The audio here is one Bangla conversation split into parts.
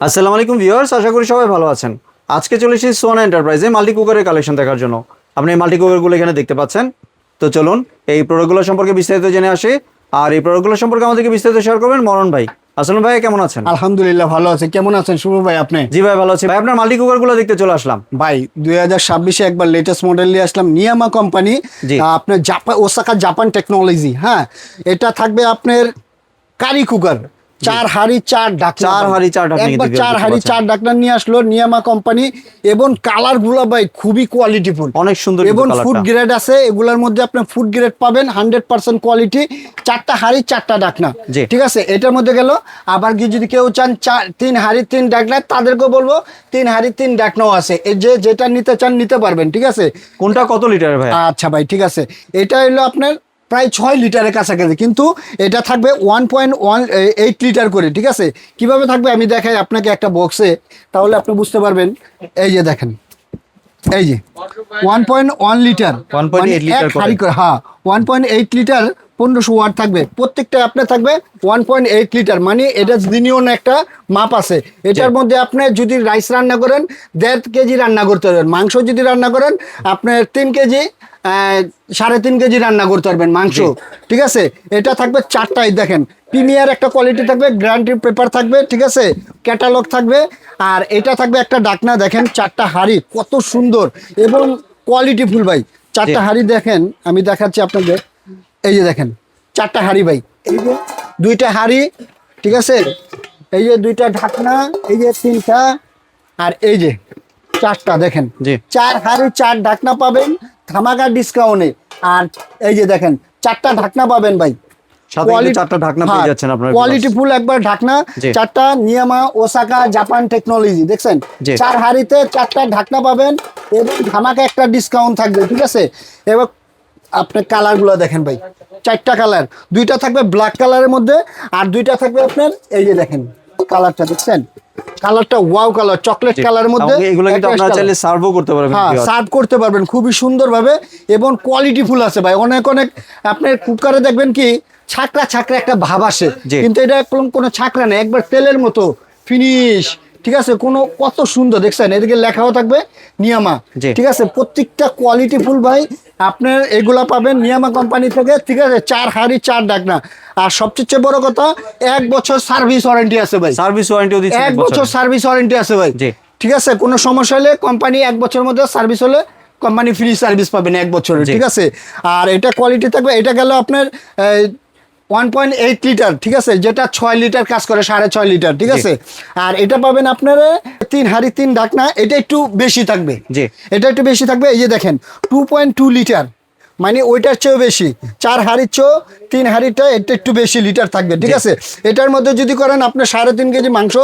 আসসালামু আলাইকুম ভিউয়ার্স, আশা করি সবাই ভালো আছেন। আজকে চলে এসেছি সোয়ানা এন্টারপ্রাইজে মাল্টি কুকারের কালেকশন দেখার জন্য। আপনি এই মাল্টি কুকারগুলো এখানে দেখতে পাচ্ছেন। তো চলুন এই প্রোডাক্টগুলো সম্পর্কে বিস্তারিত জেনে আসি। আর এই প্রোডাক্টগুলো সম্পর্কে আমাদেরকে বিস্তারিত শেয়ার করবেন মরণ ভাই। আসসালাম ভাই, কেমন আছেন? আলহামদুলিল্লাহ ভালো আছে। কেমন আছেন শুভ ভাই আপনি? জি ভাই, ভালো আছি ভাই। আপনার মাল্টি কুকারগুলো দেখতে চলে আসলাম ভাই 2026-এ একবার লেটেস্ট মডেল নিয়ে আসলাম, নিয়ামা কোম্পানি। জি। আপনার ওসাকা জাপান টেকনোলজি। হ্যাঁ, এটা থাকবে আপনার কারি কুকার, 4 হাঁড়ি 4 ঢাকনা। 4 হাঁড়ি 4 ঢাকনা একবার কিন্তু 4 দেখতে হাঁড়ি পাচ্ছেন। 4 ঢাকনা নিয়ে আসলো নিয়ামা কোম্পানি, এবং কালার গুলো ভাই খুবই কোয়ালিটিফুল, অনেক সুন্দর এবং কিন্তু ফুড কালারটা। গ্রেড আছে। এগুলোর মধ্যে আপনি ফুড গ্রেড পাবেন 100% কোয়ালিটি। 4টা হাঁড়ি 4টা ঢাকনা, জি। ঠিক আছে। এটার মধ্যে গেল আবার কি, যদি কেউ চান 3 হাঁড়ি 3 ঢাকনা, তাদেরকেও বলবো 3 হাঁড়ি 3 ঢাকনাও আছে। এই যে যেটা নিতে চান নিতে পারবেন, ঠিক আছে। কোনটা কত লিটার ভাই? আচ্ছা ভাই, ঠিক আছে। এটা হলো আপনার প্রায় 6 লিটারের কাছাকাছি, কিন্তু এটা থাকবে 1.18 লিটার করে, ঠিক আছে। কিভাবে থাকবে আমি দেখাই আপনাকে একটা বক্সে, তাহলে আপনি বুঝতে পারবেন। এই যে দেখেন, এই যে 1.1 লিটার, 1.8 লিটার করে। হ্যাঁ 1.8 লিটার, 1500 ওয়াট থাকবে প্রত্যেকটা। আপনার থাকবে 1.8 লিটার, মানে এটা জিনিয়ন একটা মাপ আছে। এটার মধ্যে আপনি যদি রাইস রান্না করেন 1.5 কেজি রান্না করতে পারবেন। মাংস যদি রান্না করেন আপনার 3 কেজি 3.5 কেজি রান্না করতে পারবেন মাংস, ঠিক আছে। এটা থাকবে 4টাই, দেখেন প্রিমিয়ার একটা কোয়ালিটি থাকবে, গ্যারান্টি পেপার থাকবে, ঠিক আছে, ক্যাটালগ থাকবে। আর এটা থাকবে একটা ঢাকনা। দেখেন 4টা হাঁড়ি কত সুন্দর এবং কোয়ালিটিফুল ভাই। 4টা হাঁড়ি দেখেন, আমি দেখাচ্ছি আপনাদের। এই যে দেখেন 4টা হাঁড়ি ভাই, এই যে 2টা হাঁড়ি, ঠিক আছে, এই যে 2টা ঢাকনা, এই যে 3টা, আর এই যে 4টা। দেখেন জি। 4 হাঁড়ি 4 ঢাকনা পাবেন ধামাকা ডিসকাউন্টে। আর এই যে দেখেন 4টা ঢাকনা পাবেন ভাই, সাথে কিন্তু 4টা ঢাকনা পেয়ে যাচ্ছেন আপনারা। কোয়ালিটি ফুল একবার ঢাকনা। জি। 4টা নিয়ামা ওসাকা জাপান টেকনোলজি, দেখছেন। জি। 4 হাঁড়িতে 4টা ঢাকনা পাবেন এবং ধামাকা একটা ডিসকাউন্ট থাকবে, ঠিক আছে। এবার আপনার কালারগুলো দেখেন ভাই, 4টা কালার, 2টা থাকবে ব্ল্যাক কালারের মধ্যে, আর 2টা থাকবে আপনার এই যে দেখেন কালারটা, দেখছেন কালারটা ওয়াও কালার, চকলেট কালারের মধ্যে। এগুলো কিন্তু আপনারা চাইলে সার্ভও করতে পারবেন। হ্যাঁ, সার্ভ করতে পারবেন খুবই সুন্দরভাবে এবং কোয়ালিটি ফুল আছে ভাই। অনেক আপনার কুকারে দেখবেন কি ছাকরা ছাকরা একটা ভাব আসে, জি। কিন্তু এটা কোনো ছাকরা নেই, একবার তেলের মতো ফিনিশ, ঠিক আছে। কত সুন্দর দেখছেন, এদিকে লেখাও থাকবে নিয়ামা, জি। ঠিক আছে। প্রত্যেকটা কোয়ালিটি ফুল ভাই, আপনার এগুলা পাবেন নিয়ামা কোম্পানি থেকে, ঠিক আছে। 4 হাঁড়ি 4 ঢাকনা। আর সবচেয়ে বড় কথা, 1 বছর সার্ভিস ওয়ারেন্টি আছে ভাই। সার্ভিস ওয়ারেন্টিও দিচ্ছেন 1 বছর সার্ভিস ওয়ারেন্টি আছে ভাই, জি। ঠিক আছে। কোনো সমস্যা হলে কোম্পানি 1 বছরের মধ্যে সার্ভিস হলে কোম্পানি ফ্রি সার্ভিস পাবেন 1 বছরের, জি। ঠিক আছে। আর এটা কোয়ালিটি থাকবে। এটা গেল আপনার 1.8 লিটার, ঠিক আছে, যেটা 6 লিটার কাজ করে, 6.5 লিটার, ঠিক জি। আছে। আর এটা পাবেন আপনার 3 হাঁড়ি 3 ঢাকনা, এটা একটু বেশি থাকবে। জি। এটা একটু বেশি থাকবে। এই যে দেখেন 2.2 লিটার, মানে ওইটার চেয়েও বেশি। 4 হাঁড়ির চেয়েও 3 হাঁড়িটা এটা একটু বেশি লিটার থাকবে, ঠিক আছে। এটার মধ্যে যদি করেন আপনি 3.5 কেজি মাংস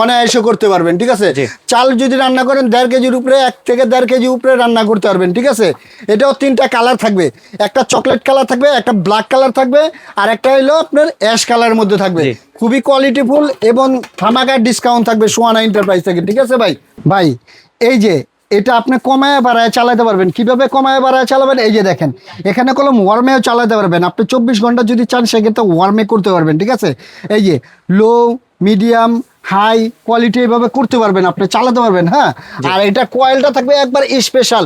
অনায়াসে করতে পারবেন, ঠিক আছে। জি। চাল যদি রান্না করেন 1.5 কেজির উপরে, 1 থেকে 1.5 কেজি উপরে রান্না করতে পারবেন, ঠিক আছে। এটাও 3টা কালার থাকবে, একটা চকলেট কালার থাকবে, একটা ব্ল্যাক কালার থাকবে, আর একটা হলো আপনার অ্যাশ কালারের মধ্যে থাকবে। জি। খুবই কোয়ালিটিফুল এবং ধামাকার ডিসকাউন্ট থাকবে সোয়ানা এন্টারপ্রাইজ থেকে, ঠিক আছে ভাই। ভাই এই যে এটা আপনি কমায় বাড়ায় চালাতে পারবেন। কিভাবে কমায় বাড়ায় চালাবেন? এই যে দেখেন এখানে কলম ওয়ার্মেও চালাতে পারবেন। আপনি 24 ঘন্টা যদি চান সেক্ষেত্রে ওয়ার্মে করতে পারবেন, ঠিক আছে। এই যে লো, মিডিয়াম, হাই কোয়ালিটি এইভাবে করতে পারবেন, আপনি চালাতে পারবেন। হ্যাঁ, আর এটা কয়েলটা থাকবে একবার স্পেশাল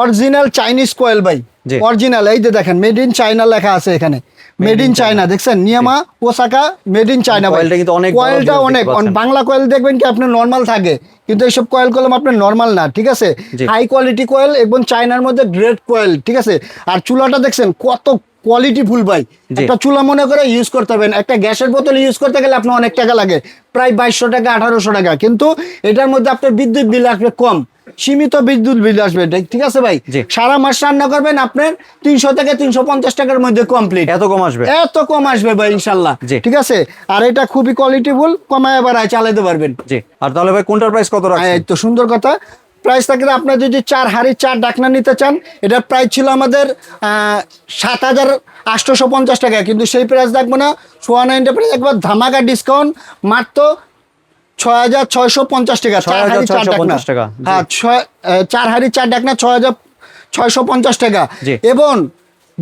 অরিজিনাল চাইনিজ কয়েল ভাই, জি। অরিজিনাল। এই যে দেখেন মেড ইন চায়না লেখা আছে এখানে, মেড ইন চায়না, দেখছেন নিয়ামা ওসাকা মেড ইন চায়না। কয়েলটা কিন্তু অনেক বড়, কয়েলটা দেখতে অনেক পাচ্ছেন। বাংলা কয়েল দেখবেন কি আপনার নর্মাল থাকে, কিন্তু এইসব কয়েল কলম আপনার নর্মাল না, ঠিক আছে। জি। হাই কোয়ালিটি কয়েল এবং চায়নার মধ্যে গ্রেট কয়েল, ঠিক আছে। আর চুলাটা দেখছেন কত কোয়ালিটি ফুল ভাই। জি। একটা চুলা মনে করে ইউজ করতে হবে, একটা গ্যাসের বোতল ইউজ করতে গেলে আপনার অনেক টাকা লাগে, প্রায় 2200 টাকা 1800 টাকা, কিন্তু এটার মধ্যে আপনার বিদ্যুৎ বিল আসবে কম, সীমিত বিদ্যুৎ বিল আসবে, ঠিক আছে ভাই। জি। সারা মাস রান্না করবেন আপনার 300 থেকে 350 টাকার মধ্যে কমপ্লিট। এত কম আসবে? এত কম আসবে ভাই ইনশাল্লাহ, জি। ঠিক আছে। আর এটা খুবই কোয়ালিটিফুল, কমায় বাড়ায় চালাতে পারবেন। জি। আর তাহলে ভাই কোনটার প্রাইস কত রাখছেন? এই তো সুন্দর কথা। প্রাইস থাকলে আপনার যদি 4 হাঁড়ি 4 ঢাকনা নিতে চান, এটার প্রাইস ছিল আমাদের 7,850 টাকা, কিন্তু সেই প্রাইস দেখবো না। সোয়ানা এন্টারপ্রাইজ একবার ধামাকা ডিসকাউন্ট, মাত্র 6,650 টাকা। 4 হাঁড়ি 4 ঢাকনা, 6,650 টাকা। জি। হ্যাঁ 4 হাঁড়ি 4 ঢাকনা 6,650 টাকা। জি। এবং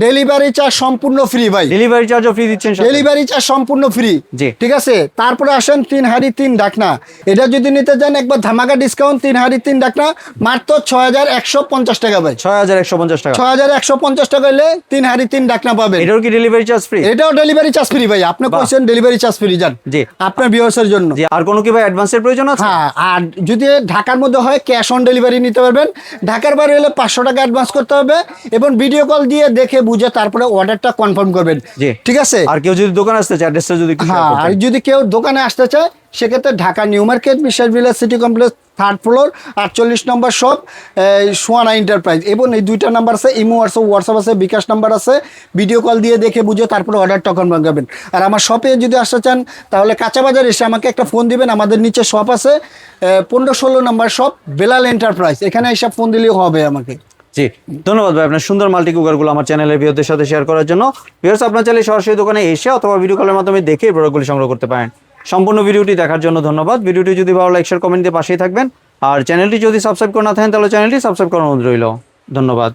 ডেলিভারি চার্জ সম্পূর্ণ ফ্রি ভাই, ডেলিভারি চার্জও ফ্রি দিচ্ছেন সাথে? ডেলিভারি চার্জ সম্পূর্ণ ফ্রি। জি। ঠিক আছে, তারপরে আসেন 3 হাঁড়ি 3 ঢাকনা, এটা যদি নিতে চান একবার ধামাকা ডিসকাউন্ট, 3 হাঁড়ি 3 ঢাকনা মাত্র 6150 টাকা ভাই। 6150 টাকা। 6150 টাকা হলে 3 হাঁড়ি 3 ঢাকনা পাবেন। এটাও কি ডেলিভারি চার্জ ফ্রি? এটাও ডেলিভারি চার্জ ফ্রি ভাই, আপনি কোশ্চেন ডেলিভারি চার্জ ফ্রি যান জি। আপনার ভিউয়ার্সের জন্য। জি, আর কোনো কি ভাই অ্যাডভান্সের প্রয়োজন আছে? হ্যাঁ, আর যদি ঢাকার মধ্যে হয় ক্যাশ অন ডেলিভারি নিতে পারবেন। ঢাকার বাইরে হলে 500 টাকা অ্যাডভান্স করতে হবে এবং ভিডিও কল দিয়ে দেখে বুঝে তারপরে অর্ডারটা কনফার্ম করবেন। জি। ঠিক আছে। আর কেউ যদি দোকানে আসতে চায়, অ্যাড্রেসটা যদি একটু share হ্যাঁ, করতেন। আর যদি কেউ দোকানে আসতে চায় সেক্ষেত্রে ঢাকা নিউ মার্কেট, বিশ্বাস village city complex, 3rd floor, 48 নম্বর শপ, সোয়ানা এন্টারপ্রাইজ। এবং এই 2টা নাম্বার আছে, ইমো হোয়াটসঅ্যাপ আছে, বিকাশ নাম্বার আছে। ভিডিও কল দিয়ে দেখে বুঝে তারপরে অর্ডারটা কনফার্ম করবেন। আর আমার শপে যদি আসতে চান তাহলে কাঁচা বাজার এসে আমাকে একটা ফোন দিবেন। আমাদের নিচে শপ আছে, 15-16 নম্বর শপ, বেলাল এন্টারপ্রাইজ। এখানে এসে ফোন দিলেও হবে আমাকে। জি, ধন্যবাদ ভাই আপনার সুন্দর মাল্টি কুকারগুলো আমার চ্যানেলের ভিউয়ারদের সাথে শেয়ার করার জন্য। ভিউয়ার্স, আপনার চাইলে সরাসরি দোকানে এসে অথবা ভিডিও কলের মাধ্যমে দেখে এই প্রোডাক্টগুলি সংগ্রহ করতে পারেন। সম্পূর্ণ ভিডিওটি দেখার জন্য ধন্যবাদ। ভিডিওটি যদি ভালো লাইক শেয়ার কমেন্ট দিয়ে পাশেই থাকবেন। আর চ্যানেলটি যদি সাবস্ক্রাইব করে না থাকেন তাহলে চ্যানেলটি সাবস্ক্রাইব করার অনুরোধ রইল। ধন্যবাদ।